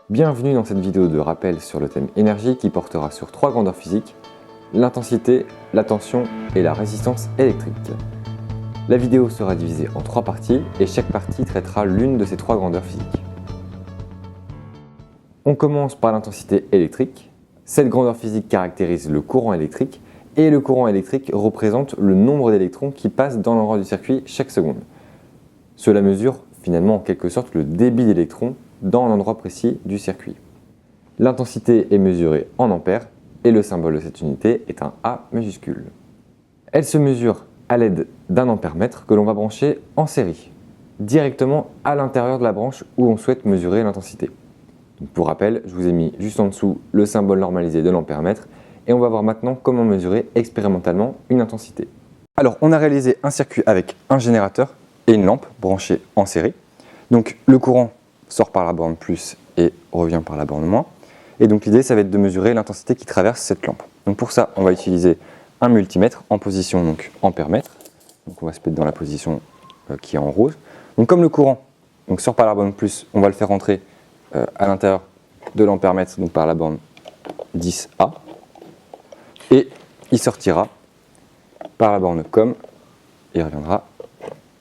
Bienvenue dans cette vidéo de rappel sur le thème énergie qui portera sur 3 grandeurs physiques, l'intensité, la tension et la résistance électrique. La vidéo sera divisée en 3 parties et chaque partie traitera l'une de ces 3 grandeurs physiques. On commence par l'intensité électrique. Cette grandeur physique caractérise le courant électrique et le courant électrique représente le nombre d'électrons qui passent dans l'endroit du circuit chaque seconde. Cela mesure finalement en quelque sorte le débit d'électrons dans l'endroit précis du circuit. L'intensité est mesurée en ampères et le symbole de cette unité est un A majuscule. Elle se mesure à l'aide d'un ampère-mètre que l'on va brancher en série, directement à l'intérieur de la branche où on souhaite mesurer l'intensité. Pour rappel, je vous ai mis juste en dessous le symbole normalisé de l'ampère-mètre et on va voir maintenant comment mesurer expérimentalement une intensité. Alors, on a réalisé un circuit avec un générateur et une lampe branchée en série. Donc, le courant sort par la borne plus et revient par la borne moins. Et donc, l'idée, ça va être de mesurer l'intensité qui traverse cette lampe. Donc, pour ça, on va utiliser un multimètre en position donc ampère-mètre. Donc, on va se mettre dans la position qui est en rose. Donc, comme le courant sort par la borne plus, on va le faire rentrer à l'intérieur de l'ampère-mètre, donc par la borne 10A. Et il sortira par la borne COM et reviendra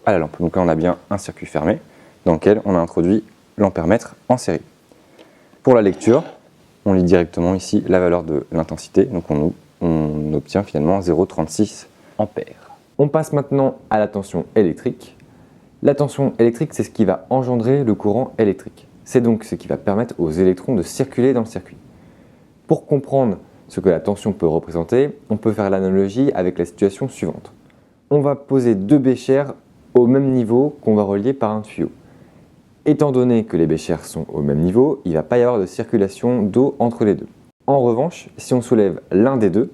à la lampe. Donc là, on a bien un circuit fermé dans lequel on a introduit l'ampère-mètre en série. Pour la lecture, on lit directement ici la valeur de l'intensité. Donc on obtient finalement 0,36 ampères. On passe maintenant à la tension électrique. La tension électrique, c'est ce qui va engendrer le courant électrique. C'est donc ce qui va permettre aux électrons de circuler dans le circuit. Pour comprendre ce que la tension peut représenter, on peut faire l'analogie avec la situation suivante. On va poser 2 béchères au même niveau qu'on va relier par un tuyau. Étant donné que les béchères sont au même niveau, il ne va pas y avoir de circulation d'eau entre les deux. En revanche, si on soulève l'un des deux,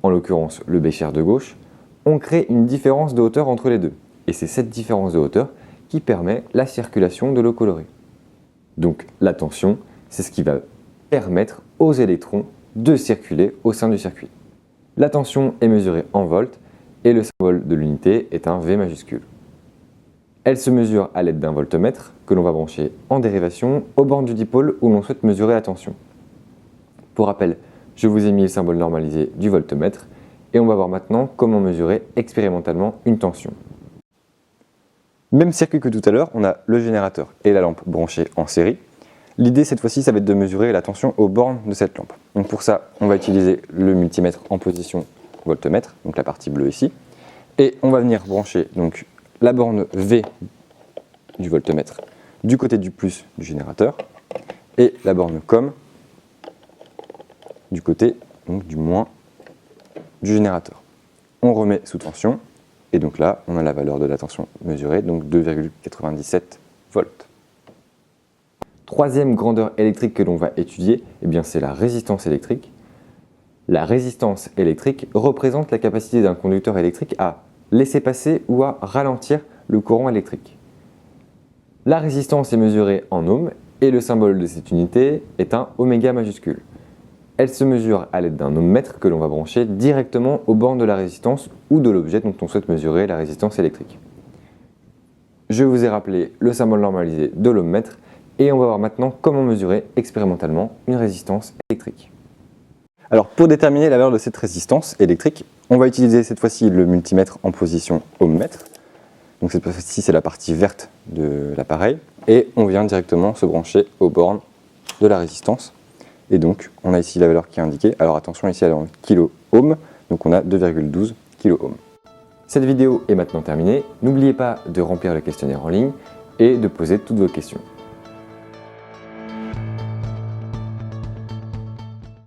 en l'occurrence le bécher de gauche, on crée une différence de hauteur entre les deux. Et c'est cette différence de hauteur qui permet la circulation de l'eau colorée. Donc la tension, c'est ce qui va permettre aux électrons de circuler au sein du circuit. La tension est mesurée en volts et le symbole de l'unité est un V majuscule. Elle se mesure à l'aide d'un voltmètre que l'on va brancher en dérivation aux bornes du dipôle où l'on souhaite mesurer la tension. Pour rappel, je vous ai mis le symbole normalisé du voltmètre et on va voir maintenant comment mesurer expérimentalement une tension. Même circuit que tout à l'heure, on a le générateur et la lampe branchés en série. L'idée cette fois-ci, ça va être de mesurer la tension aux bornes de cette lampe. Donc pour ça, on va utiliser le multimètre en position voltmètre, donc la partie bleue ici. Et on va venir brancher donc la borne V du voltmètre du côté du plus du générateur et la borne COM du côté du moins du générateur. On remet sous tension et donc là, on a la valeur de la tension mesurée, donc 2,97 volts. Troisième grandeur électrique que l'on va étudier, c'est la résistance électrique. La résistance électrique représente la capacité d'un conducteur électrique à laisser passer ou à ralentir le courant électrique. La résistance est mesurée en ohms et le symbole de cette unité est un oméga majuscule. Elle se mesure à l'aide d'un ohmmètre que l'on va brancher directement aux bornes de la résistance ou de l'objet dont on souhaite mesurer la résistance électrique. Je vous ai rappelé le symbole normalisé de l'ohmmètre et on va voir maintenant comment mesurer expérimentalement une résistance électrique. Alors pour déterminer la valeur de cette résistance électrique, on va utiliser cette fois-ci le multimètre en position ohmmètre. Donc cette fois-ci c'est la partie verte de l'appareil et on vient directement se brancher aux bornes de la résistance. Et donc on a ici la valeur qui est indiquée. Alors attention ici elle est en kilo-ohm, donc on a 2,12 kilo-ohm. Cette vidéo est maintenant terminée. N'oubliez pas de remplir le questionnaire en ligne et de poser toutes vos questions.